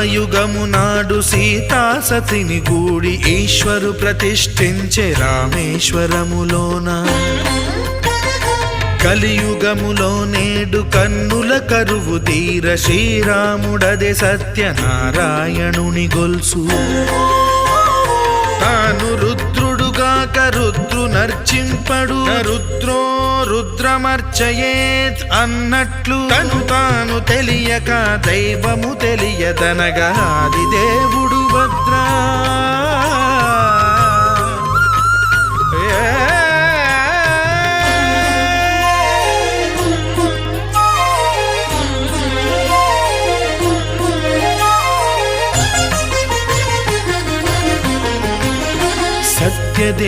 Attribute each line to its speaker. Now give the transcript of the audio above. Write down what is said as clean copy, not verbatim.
Speaker 1: త్రేతాయుగము నాడు సీతాసతిని గూడి ఈశ్వరు ప్రతిష్ఠించే రామేశ్వరములోన కలియుగములో నేడు కన్నుల కరువు తీర శ్రీరాముడదే సత్యనారాయణుని గొల్సు తాను రుద్రుడుగాక రుద్రు నర్చింపడు రుద్రో రుద్రమర్చయేత్ అన్నట్లు తను తాను తెలియక దైవము తెలియదనగా ఆది దేవుడు భద్రా సత్యదే